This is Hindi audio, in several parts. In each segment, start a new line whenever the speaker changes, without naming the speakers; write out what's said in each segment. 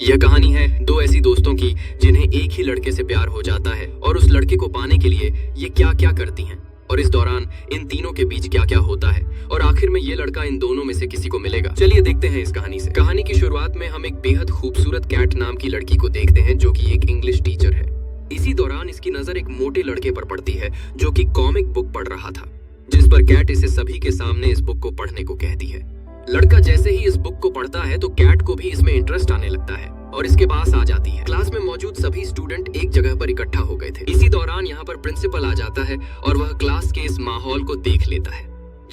यह कहानी है दो ऐसी दोस्तों की जिन्हें एक ही लड़के से प्यार हो जाता है और उस लड़के को पाने के लिए ये क्या क्या करती हैं और इस दौरान इन तीनों के बीच क्या क्या होता है और आखिर में ये लड़का इन दोनों में से किसी को मिलेगा। चलिए देखते हैं इस कहानी से। कहानी की शुरुआत में हम एक बेहद खूबसूरत कैट नाम की लड़की को देखते हैं जो कि एक इंग्लिश टीचर है। इसी दौरान इसकी नजर एक मोटे लड़के पर पड़ती है जो कि कॉमिक बुक पढ़ रहा था, जिस पर कैट इसे सभी के सामने इस बुक को पढ़ने को कहती है। लड़का जैसे ही इस बुक को पढ़ता है तो कैट को भी इसमें इंटरेस्ट आने लगता है और इसके पास आ जाती है। क्लास में मौजूद सभी स्टूडेंट एक जगह पर इकट्ठा हो गए थे। इसी दौरान यहाँ पर प्रिंसिपल आ जाता है और वह क्लास के इस माहौल को देख लेता है,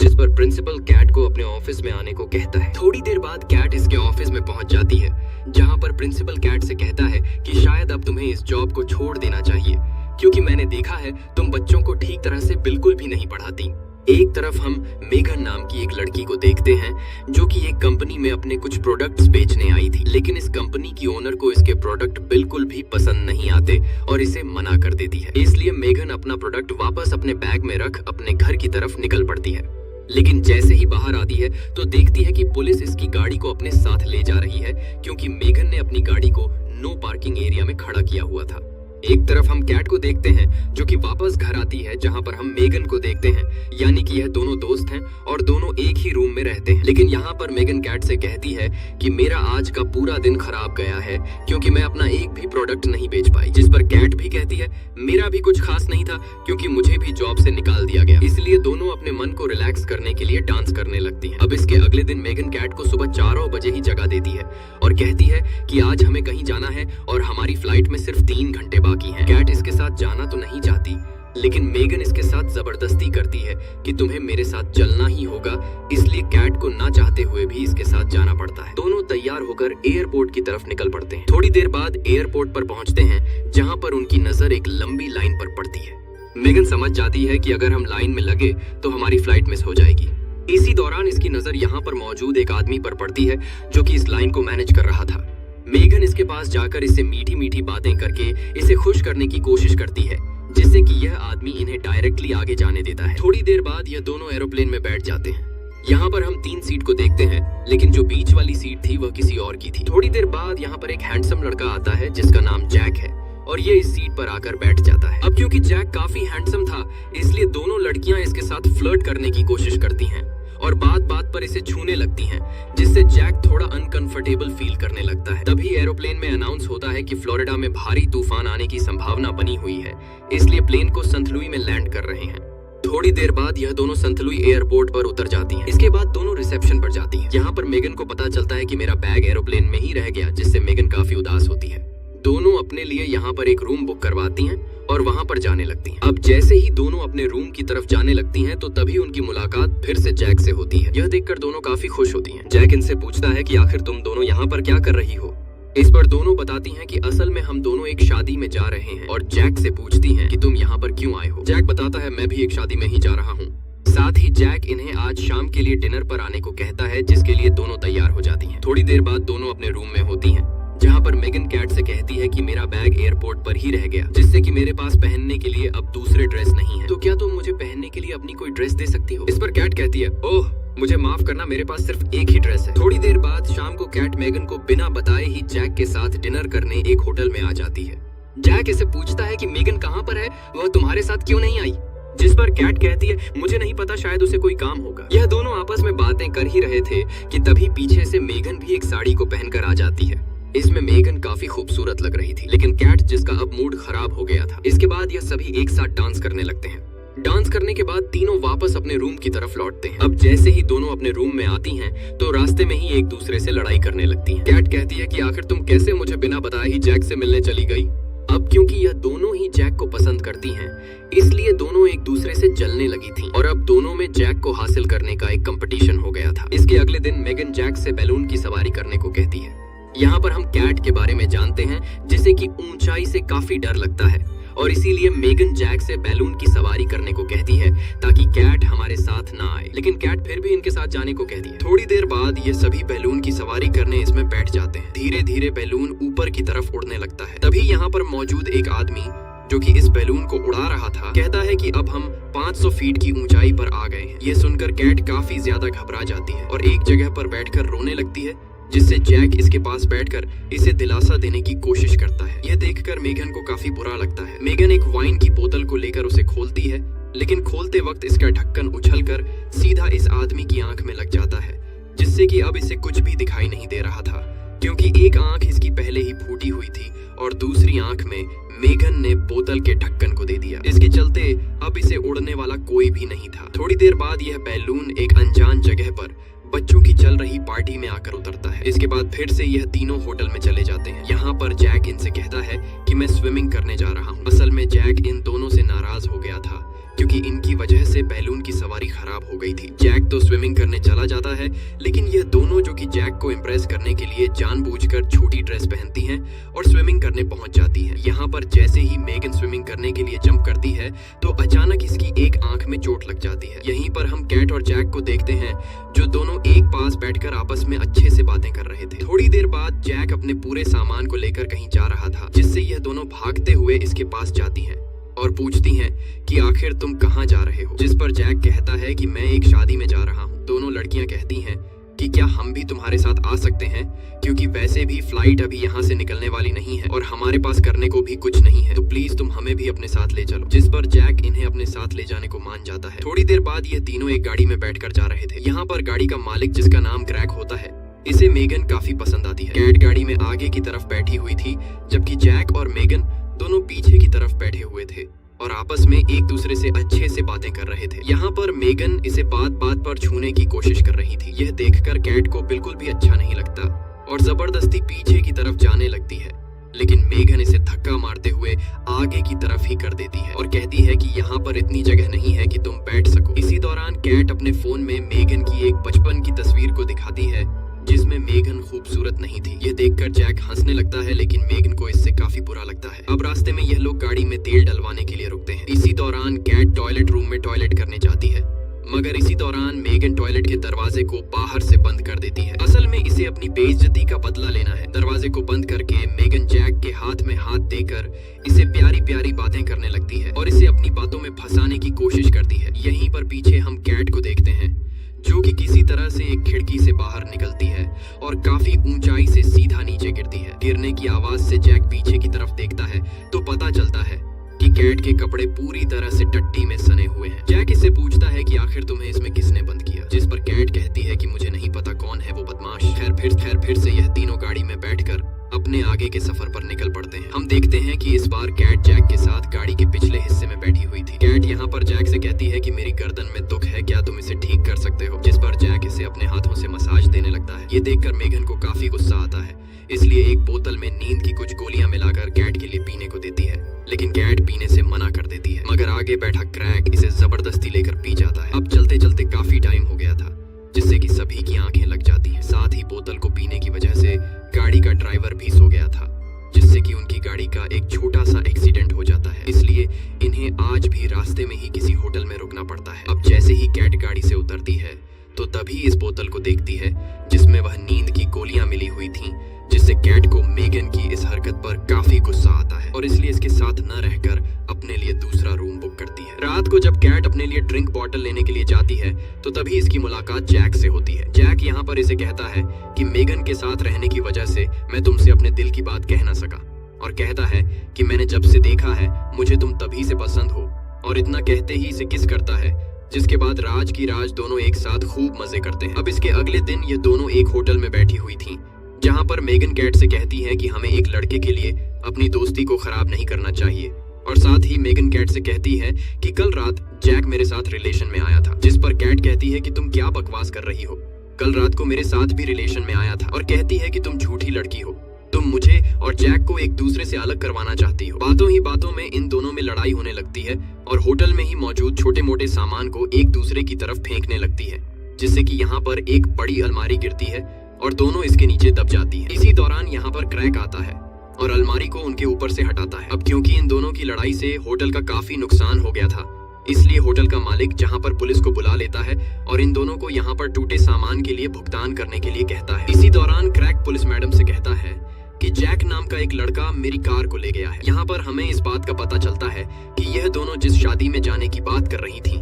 जिस पर प्रिंसिपल कैट को अपने ऑफिस में आने को कहता है। थोड़ी देर बाद कैट इसके ऑफिस में पहुंच जाती है, जहाँ पर प्रिंसिपल कैट से कहता है कि शायद अब तुम्हें इस जॉब को छोड़ देना चाहिए, क्योंकि मैंने देखा है तुम बच्चों को ठीक तरह से बिल्कुल भी नहीं पढ़ाती। एक तरफ हम मेघन नाम की एक लड़की को देखते हैं जो कि एक कंपनी में अपने कुछ प्रोडक्ट्स बेचने आई थी, लेकिन इस कंपनी की ओनर को इसके प्रोडक्ट बिल्कुल भी पसंद नहीं आते और इसे मना कर देती है। इसलिए मेघन अपना प्रोडक्ट वापस अपने बैग में रख अपने घर की तरफ निकल पड़ती है। लेकिन जैसे ही बाहर आती है तो देखती है कि पुलिस इसकी गाड़ी को अपने साथ ले जा रही है, क्योंकि मेघन ने अपनी गाड़ी को नो पार्किंग एरिया में खड़ा किया हुआ था। एक तरफ हम कैट को देखते हैं जो कि वापस घर आती है, जहां पर हम मेघन को देखते हैं, यानी कि यह दोनों दोस्त हैं और दोनों एक ही रूम में रहते हैं। लेकिन यहाँ पर मेघन कैट से कहती है कि मेरा आज का पूरा दिन खराब गया है क्योंकि मैं अपना एक भी प्रोडक्ट नहीं बेच पाई, जिस पर कैट भी कहती है मेरा भी कुछ खास नहीं था क्योंकि मुझे भी जॉब से निकाल दिया गया। इसलिए दोनों अपने मन को रिलैक्स करने के लिए डांस करने लगती है। अब इसके अगले दिन मेघन कैट को सुबह 4 बजे ही जगा देती है और कहती है कि आज हमें कहीं जाना है और हमारी फ्लाइट में सिर्फ 3 घंटे बाकी हैं। कैट इसके साथ जाना तो नहीं चाहती, लेकिन मेघन इसके साथ जबरदस्ती करती है कि तुम्हें मेरे साथ चलना ही होगा, इसलिए कैट को ना चाहते हुए भी इसके साथ जाना पड़ता है। दोनों तैयार होकर एयरपोर्ट की तरफ निकल पड़ते हैं। थोड़ी देर बाद एयरपोर्ट पर पहुंचते हैं, जहां पर उनकी नजर एक लंबी लाइन पर पड़ती है। मेघन समझ जाती है कि अगर हम लाइन में लगे तो हमारी फ्लाइट मिस हो जाएगी। इसी दौरान इसकी नजर यहाँ पर मौजूद एक आदमी पर पड़ती है जो कि इस लाइन को मैनेज कर रहा था। मेघन इसके पास जाकर इससे मीठी मीठी बातें करके इसे खुश करने की कोशिश करती है, जिससे कि यह आदमी इन्हें डायरेक्टली आगे जाने देता है। थोड़ी देर बाद यह दोनों एरोप्लेन में बैठ जाते हैं। यहाँ पर हम 3 सीट को देखते हैं, लेकिन जो बीच वाली सीट थी वह किसी और की थी। थोड़ी देर बाद यहाँ पर एक हैंडसम लड़का आता है जिसका नाम जैक है और ये इस सीट पर आकर बैठ जाता है। अब क्योंकि जैक काफी हैंडसम था, इसलिए दोनों लड़कियां इसके साथ फ्लर्ट करने की कोशिश करती हैं और बात बात पर इसे छूने लगती हैं, जिससे जैक थोड़ा अनकंफर्टेबल फील करने लगता है। तभी एरोप्लेन में अनाउंस होता है कि फ्लोरिडा में भारी तूफान आने की संभावना बनी हुई है, इसलिए प्लेन को संत लुई में लैंड कर रहे हैं। थोड़ी देर बाद यह दोनों संत लुई एयरपोर्ट पर उतर जाती हैं। इसके बाद दोनों रिसेप्शन पर जाती हैं। यहाँ पर मेघन को पता चलता है कि मेरा बैग एरोप्लेन में ही रह गया, जिससे मेघन काफी उदास होती है। दोनों अपने लिए यहाँ पर एक रूम बुक करवाती हैं और वहाँ पर जाने लगती हैं। अब जैसे ही दोनों अपने रूम की तरफ जाने लगती हैं तो तभी उनकी मुलाकात फिर से जैक से होती है। यह देखकर दोनों काफी खुश होती हैं। जैक इनसे पूछता है कि आखिर तुम दोनों यहाँ पर क्या कर रही हो। इस पर दोनों बताती हैं कि असल में हम दोनों एक शादी में जा रहे हैं और जैक से पूछती हैं कि तुम यहाँ पर क्यों आए हो। जैक बताता है मैं भी एक शादी में ही जा रहा हूँ। साथ ही जैक इन्हें आज शाम के लिए डिनर पर आने को कहता है, जिसके लिए दोनों तैयार हो जाती हैं। थोड़ी देर बाद दोनों अपने रूम में होती हैं, जहाँ पर मेघन कैट से कहती है कि मेरा बैग एयरपोर्ट पर ही रह गया, जिससे कि मेरे पास पहनने के लिए अब दूसरे ड्रेस नहीं है, तो क्या तुम मुझे पहनने के लिए अपनी कोई ड्रेस दे सकती हो। इस पर कैट कहती है ओह मुझे माफ करना, मेरे पास सिर्फ एक ही ड्रेस है। थोड़ी देर बाद शाम को कैट मेघन को बिना बताए ही जैक के साथ डिनर करने एक होटल में आ जाती है। जैक इसे पूछता है कि मेघन कहाँ पर है, वह तुम्हारे साथ क्यों नहीं आई, जिस पर कैट कहती है मुझे नहीं पता, शायद उसे कोई काम होगा। यह दोनों आपस में बातें कर ही रहे थे कि तभी पीछे से मेघन भी एक साड़ी को पहनकर आ जाती है। इसमें मेघन काफी खूबसूरत लग रही थी, लेकिन कैट जिसका अब मूड खराब हो गया था। इसके बाद यह सभी एक साथ डांस करने लगते हैं। डांस करने के बाद तीनों वापस अपने रूम की तरफ लौटते हैं। अब जैसे ही दोनों अपने रूम में आती हैं तो रास्ते में ही एक दूसरे से लड़ाई करने लगती हैं। कैट कहती है कि आखिर तुम कैसे मुझे बिना बताए ही जैक से मिलने चली गई। अब क्योंकि यह दोनों ही जैक को पसंद करती हैं, इसलिए दोनों एक दूसरे से जलने लगी थीं और अब दोनों में जैक को हासिल करने का एक कंपटीशन हो गया था। इसके अगले दिन मेघन जैक से बैलून की सवारी करने को कहती है। यहाँ पर हम कैट के बारे में जानते हैं, जिसे कि ऊंचाई से काफी डर लगता है और इसीलिए मेघन जैक से बैलून की सवारी करने को कहती है ताकि कैट हमारे साथ ना आए, लेकिन कैट फिर भी इनके साथ जाने को कहती है। थोड़ी देर बाद ये सभी बैलून की सवारी करने इसमें बैठ जाते हैं। धीरे धीरे बैलून ऊपर की तरफ उड़ने लगता है। तभी यहाँ पर मौजूद एक आदमी जो कि इस बैलून को उड़ा रहा था कहता है कि अब हम 500 फीट की ऊंचाई पर आ गए हैं। ये सुनकर कैट काफी ज्यादा घबरा जाती है और एक जगह पर बैठकर रोने लगती है, जिससे जैक इसके पास बैठकर इसे दिलासा देने की कोशिश करता है। यह देखकर मेगन को काफी बुरा लगता है। मेगन एक वाइन की बोतल को लेकर उसे खोलती है, लेकिन खोलते वक्त इसका ढक्कन उछलकर सीधा इस आदमी की आंख में लग जाता है, जिससे कि अब इसे कुछ भी दिखाई नहीं दे रहा था, क्योंकि एक आंख इसकी पहले ही फूटी हुई थी और दूसरी आंख में मेगन ने बोतल के ढक्कन को दे दिया। इसके चलते अब इसे उड़ने वाला कोई भी नहीं था। थोड़ी देर बाद यह बैलून एक अनजान जगह पर बच्चों की चल रही पार्टी में आकर उतरता है। इसके बाद फिर से यह तीनों होटल में चले जाते हैं। यहाँ पर जैक इनसे कहता है कि मैं स्विमिंग करने जा रहा हूँ। असल में जैक इन दोनों से नाराज हो गया था, क्योंकि इनकी वजह से बैलून की सवारी खराब हो गई थी। जैक तो स्विमिंग करने चला जाता है, लेकिन यह दोनों जो कि जैक को इम्प्रेस करने के लिए जानबूझकर छोटी ड्रेस पहनती हैं और स्विमिंग करने पहुंच जाती हैं। यहाँ पर जैसे ही मेगन स्विमिंग करने के लिए जंप करती है तो अचानक इसकी एक आंख में चोट लग जाती है। यहीं पर हम कैट और जैक को देखते हैं, जो दोनों एक पास बैठकर आपस में अच्छे से बातें कर रहे थे। थोड़ी देर बाद जैक अपने पूरे सामान को लेकर कहीं जा रहा था, जिससे यह दोनों भागते हुए इसके पास जाती हैं और पूछती हैं कि आखिर तुम कहाँ जा रहे हो। जिस पर जैक कहता है कि मैं एक शादी में जा रहा हूँ। दोनों लड़कियां कहती हैं कि क्या हम भी तुम्हारे साथ आ सकते हैं, क्योंकि वैसे भी फ्लाइट अभी यहाँ से निकलने वाली नहीं है और हमारे पास करने को भी कुछ नहीं है, तो प्लीज तुम हमें भी अपने साथ ले चलो। जिस पर जैक इन्हें अपने साथ ले जाने को मान जाता है। थोड़ी देर बाद ये तीनों एक गाड़ी में बैठकर जा रहे थे। यहाँ पर गाड़ी का मालिक, जिसका नाम ग्रैग होता है, इसे मेगन काफी पसंद आती है। कैट गाड़ी में आगे की तरफ बैठी हुई थी, जबकि जैक और मेगन दोनों पीछे की तरफ बैठे हुए थे और आपस में एक दूसरे से अच्छे से बातें कर रहे थे। यहाँ पर मेगन इसे बात बात पर छूने की कोशिश कर रही थी। यह देखकर कैट को बिल्कुल भी अच्छा नहीं लगता और जबरदस्ती पीछे की तरफ जाने लगती है, लेकिन मेगन इसे धक्का मारते हुए आगे की तरफ ही कर देती है और कहती है कि यहाँ पर इतनी जगह नहीं है कि तुम बैठ सको। इसी दौरान कैट अपने फोन में मेगन की एक बचपन की तस्वीर को दिखाती है, जिसमें मेगन खूबसूरत नहीं थी। यह देखकर जैक हंसने लगता है, लेकिन मेगन को इससे काफी बुरा लगता है। अब रास्ते में यह लोग गाड़ी में तेल डलवाने के लिए रुकते हैं। इसी दौरान कैट टॉयलेट रूम में टॉयलेट करने जाती है, मगर इसी दौरान मेगन टॉयलेट के दरवाजे को बाहर से बंद कर देती है। असल में इसे अपनी बेइज्जती का बदला लेना है। दरवाजे को बंद करके मेगन जैक के हाथ में हाथ देकर इसे प्यारी प्यारी बातें करने लगती है और इसे अपनी बातों में फंसाने की कोशिश करती है। यहीं पर पीछे हम कैट को देखते हैं, जो कि किसी तरह से एक खिड़की से बाहर निकलती है और काफी ऊंचाई से सीधा नीचे गिरती है। गिरने की आवाज से जैक पीछे की तरफ देखता है तो पता चलता है कि कैट के कपड़े पूरी तरह से टट्टी में सने हुए हैं। जैक इससे पूछता है कि आखिर तुम्हें इसमें किसने बंद किया, जिस पर कैट कहती है कि मुझे नहीं पता कौन है वो बदमाश। खैर फिर से यह तीनों गाड़ी में बैठकर अपने आगे के सफर पर निकल पड़ते हैं। हम देखते हैं कि इस बार कैट जैक के साथ गाड़ी के पिछले हिस्से में बैठी हुई थी। कैट यहाँ पर जैक से कहती है कि मेरी गर्दन में दुख है, क्या तुम इसे ठीक कर सकते हो, जिस पर जैक इसे अपने हाथों से मसाज देने लगता है। ये देखकर मेगन को काफी गुस्सा आता है, इसलिए एक बोतल में नींद की कुछ गोलियां मिलाकर कैट के लिए पीने को देती है, लेकिन कैट पीने से मना कर देती है। मगर आगे बैठा क्रैक इसे जबरदस्ती लेकर पी जाता है। अब चलते चलते काफी टाइम हो गया था, जिससे कि सभी की आंखें लग जाती हैं। साथ ही बोतल को पीने की वजह से गाड़ी का ड्राइवर भी सो गया था, जिससे कि उनकी गाड़ी का एक छोटा सा एक्सीडेंट हो जाता है। इसलिए इन्हें आज भी रास्ते में ही किसी होटल में रुकना पड़ता है। अब जैसे ही कैट गाड़ी से उतरती है तो तभी इस बोतल को देखती है, जिसमें वह नींद की गोलियां मिली हुई थीं, जिससे कैट को मेगन की इस हरकत पर काफी गुस्सा आता है और इसलिए इसके साथ न रहकर अपने लिए दूसरा रूम बुक करती है। रात को जब कैट अपने लिए ड्रिंक बॉटल लेने के लिए जाती है तो तभी इसकी मुलाकात जैक से होती है। जैक यहाँ पर इसे कहता है कि मेगन के साथ रहने की वजह से मैं तुमसे अपने दिल की बात कह ना सका, और कहता है कि मैंने जब से देखा है मुझे तुम तभी से पसंद हो, और इतना कहते ही इसे किस करता है, जिसके बाद राज की राज दोनों एक साथ खूब मजे करते हैं। अब इसके अगले दिन ये दोनों एक होटल में बैठी हुई थी, जहाँ पर मेगन कैट से कहती है कि हमें एक लड़के के लिए अपनी दोस्ती को खराब नहीं करना चाहिए, और साथ ही मेगन कैट से कहती है कि कल रात जैक मेरे साथ रिलेशन में आया था, जिस पर कैट कहती है कि तुम क्या बकवास कर रही हो, कल रात को मेरे साथ भी रिलेशन में आया था, और कहती है कि तुम झूठी लड़की हो, तुम मुझे और जैक को एक दूसरे से अलग करवाना चाहती हो। बातों ही बातों में इन दोनों में लड़ाई होने लगती है और होटल में ही मौजूद छोटे मोटे सामान को एक दूसरे की तरफ फेंकने लगती है, जिससे कि यहाँ पर एक बड़ी अलमारी गिरती है और दोनों इसके नीचे दब जाती हैं। इसी दौरान यहाँ पर क्रैक आता है और अलमारी को उनके ऊपर से हटाता है। अब क्योंकि इन दोनों की लड़ाई से होटल का काफी नुकसान हो गया था, इसलिए होटल का मालिक जहाँ पर पुलिस को बुला लेता है और इन दोनों को यहाँ पर टूटे सामान के लिए भुगतान करने के लिए कहता है। इसी दौरान क्रैक पुलिस मैडम से कहता है कि जैक नाम का एक लड़का मेरी कार को ले गया है। यहाँ पर हमें इस बात का पता चलता है कि यह दोनों जिस शादी में जाने की बात कर रही थी,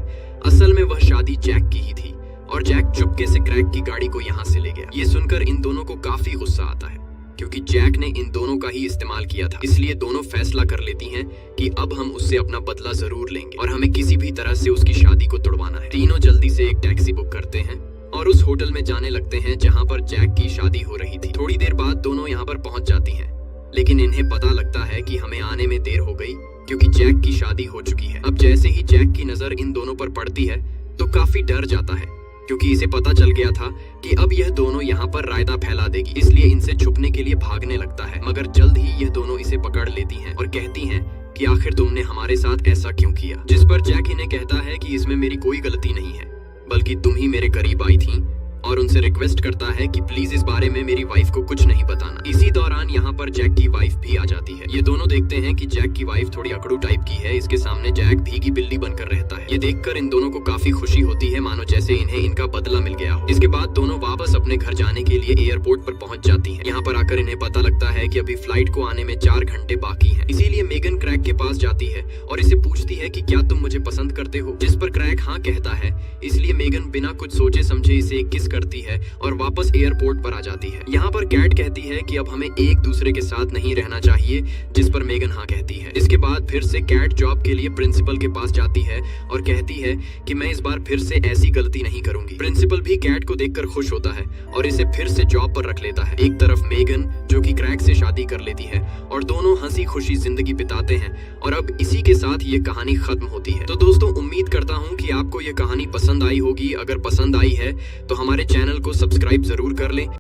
असल में वह शादी जैक की ही थी, और जैक चुपके से क्रैक की गाड़ी को यहाँ से ले गया। ये सुनकर इन दोनों को काफी गुस्सा आता है क्योंकि जैक ने इन दोनों का ही इस्तेमाल किया था। इसलिए दोनों फैसला कर लेती हैं कि अब हम उससे अपना बदला जरूर लेंगे और हमें किसी भी तरह से उसकी शादी को तुड़वाना है। तीनों जल्दी से एक टैक्सी बुक करते हैं और उस होटल में जाने लगते हैं जहाँ पर जैक की शादी हो रही थी। थोड़ी देर बाद दोनों यहाँ पर पहुंच जाती हैं, लेकिन इन्हें पता लगता है कि हमें आने में देर हो गई क्योंकि जैक की शादी हो चुकी है। अब जैसे ही जैक की नजर इन दोनों पर पड़ती है तो काफी डर जाता है क्योंकि इसे पता चल गया था कि अब यह दोनों यहाँ पर रायता फैला देगी, इसलिए इनसे छुपने के लिए भागने लगता है। मगर जल्द ही यह दोनों इसे पकड़ लेती हैं और कहती हैं कि आखिर तुमने हमारे साथ ऐसा क्यों किया। जिस पर जैक इन्हें कहता है कि इसमें मेरी कोई गलती नहीं है, बल्कि तुम ही मेरे करीब आई थी, और उनसे रिक्वेस्ट करता है कि प्लीज इस बारे में मेरी वाइफ को कुछ नहीं बताना। इसी दौरान यहाँ पर जैक की वाइफ भी आ जाती है। ये दोनों देखते हैं कि जैक की वाइफ थोड़ी अकड़ू टाइप की है। इसके सामने जैक भीगी बिल्ली बनकर रहता है। ये देखकर इन दोनों को काफी खुशी होती है, मानो जैसे इन्हें इनका बदला मिल गया हो। इसके बाद दोनों वापस अपने घर जाने के लिए एयरपोर्ट पर पहुंच जाती हैं। यहाँ पर आकर इन्हें पता लगता है कि अभी फ्लाइट को आने में 4 घंटे बाकी हैं। इसीलिए मेगन क्रैक के पास जाती है और इसे पूछती है कि क्या तुम मुझे पसंद करते हो, जिस पर क्रैक हाँ कहता है। इसलिए मेगन बिना कुछ सोचे समझे इसे किस करती है और वापस एयरपोर्ट पर आ जाती है। यहाँ पर कैट कहती है कि अब हमें एक दूसरे के साथ नहीं रहना चाहिए, जिस पर मेगन हाँ कहती है। इसके बाद फिर से कैट जॉब के लिए प्रिंसिपल के पास जाती है और कहती है कि मैं इस बार फिर से ऐसी गलती नहीं करूंगी। प्रिंसिपल भी कैट को देखकर खुश होता है और इसे फिर से जॉब पर रख लेता है। एक तरफ मेगन जो कि क्रैक से शादी कर लेती है और दोनों हंसी खुशी जिंदगी बिताते हैं और अब इसी के साथ ये कहानी खत्म होती है। तो दोस्तों, उम्मीद करता हूँ कि आपको ये कहानी पसंद आई होगी। अगर पसंद आई है तो हमारे चैनल को सब्सक्राइब जरूर कर लें।